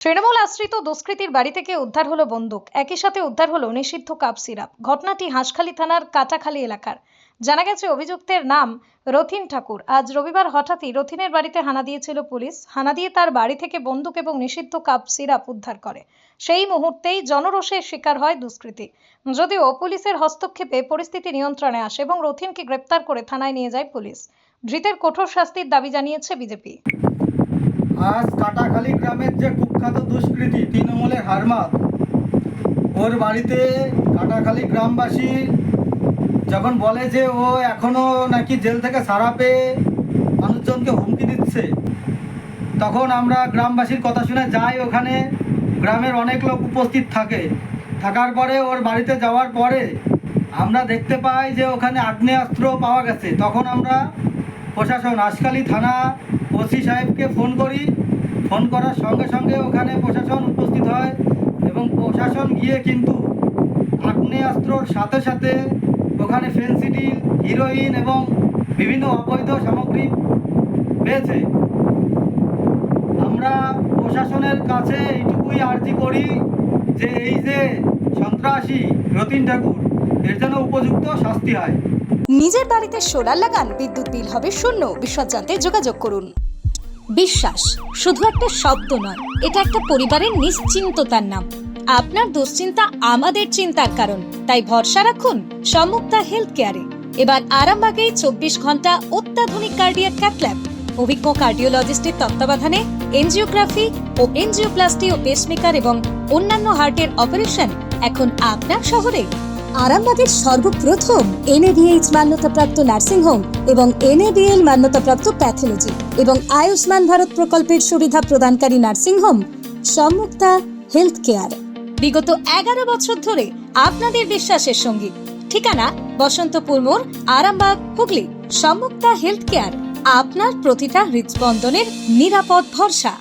তৃণমূল আশ্রিত দুষ্কৃতীর বাড়ি থেকে উদ্ধার হলো বন্দুক, একই সাথে উদ্ধার হলো নিষিদ্ধ কাপ সিরাপ। ঘটনাটি হাঁসখালি থানার কাটাখালী এলাকার। জানা গেছে অভিযুক্তের নাম রথিন ঠাকুর। আজ রবিবার হঠাৎই রথিনের বাড়িতে হানা দিয়েছিল পুলিশ। হানা দিয়ে তার বাড়ি থেকে বন্দুক এবং নিষিদ্ধ কাপ সিরাপ উদ্ধার করে। সেই মুহূর্তেই জনরোষের শিকার হয় দুষ্কৃতী। যদিও পুলিশের হস্তক্ষেপে পরিস্থিতি নিয়ন্ত্রণে আসে এবং রথিনকে গ্রেপ্তার করে থানায় নিয়ে যায় পুলিশ। ধৃতের কঠোর শাস্তির দাবি জানিয়েছে বিজেপি। আজ কাটাখালী গ্রামের যে কুখ্যাত দুষ্কৃতী তৃণমূলের হারমাত, ওর বাড়িতে কাটাখালী গ্রামবাসী যখন বলে যে ও এখনও নাকি জেল থেকে ছাড়া পেয়ে মানুষজনকে হুমকি দিচ্ছে, তখন আমরা গ্রামবাসীর কথা শুনে যাই। ওখানে গ্রামের অনেক লোক উপস্থিত থাকার পরে ওর বাড়িতে যাওয়ার পরে আমরা দেখতে পাই যে ওখানে আগ্নেয়াস্ত্র পাওয়া গেছে। তখন আমরা প্রশাসন হাঁসখালি থানা ওসি সাহেবকে ফোন করি। ফোন করার সঙ্গে সঙ্গে ওখানে প্রশাসন উপস্থিত হয় এবং প্রশাসন গিয়ে কিন্তু আগ্নেয়াস্ত্রর সাথে সাথে ওখানে ফেন্সিডিল, হিরোইন এবং বিভিন্ন অবৈধ সামগ্রী পেয়েছে। আমরা প্রশাসনের কাছে এইটুকুই আর্জি করি যে এই যে সন্ত্রাসী রথিন ঠাকুর, এর জন্য উপযুক্ত শাস্তি হয়। নিজের বাড়িতে সোলার লাগান, বিদ্যুৎ বিল হবে শূন্য। বিশদ জানতে যোগাযোগ করুন। বিশ্বাস শুধু একটা শব্দ নয়, এটা একটা পরিবারের নিশ্চিন্ততার নাম। আপনার দুশ্চিন্তা আমাদের চিন্তার কারণ, তাই ভরসা রাখুন সম্মুক্তা হেলথ কেয়ারে। এবার আরামবাগেই 24 ঘন্টা অত্যাধুনিক কার্ডিয়াক ক্যাথল্যাব, অভিজ্ঞ কার্ডিওলজিস্টের তত্ত্বাবধানে এনজিওগ্রাফি ও এনজিওপ্লাস্টি ও পেসমেকার এবং অন্যান্য হার্টের অপারেশন এখন আপনার শহরে। আরামবাগের সর্বপ্রথম NABH মান্যতাপ্রাপ্ত নার্সিংহোম এবং NABL মান্যতাপ্রাপ্ত প্যাথোলজি এবং আয়ুষ্মান ভারত প্রকল্পের সুবিধা প্রদানকারী নার্সিংহোম সম্মুক্তা হেলথ কেয়ার। বিগত 11 বছর ধরে আপনাদের বিশ্বাসের সঙ্গী। ঠিকানা বসন্তপুর মোড়, আরামবাগ, হুগলি। সম্মুক্তা হেলথ কেয়ার, আপনার প্রতিটা হৃদস্পন্দনের নিরাপদ ভরসা।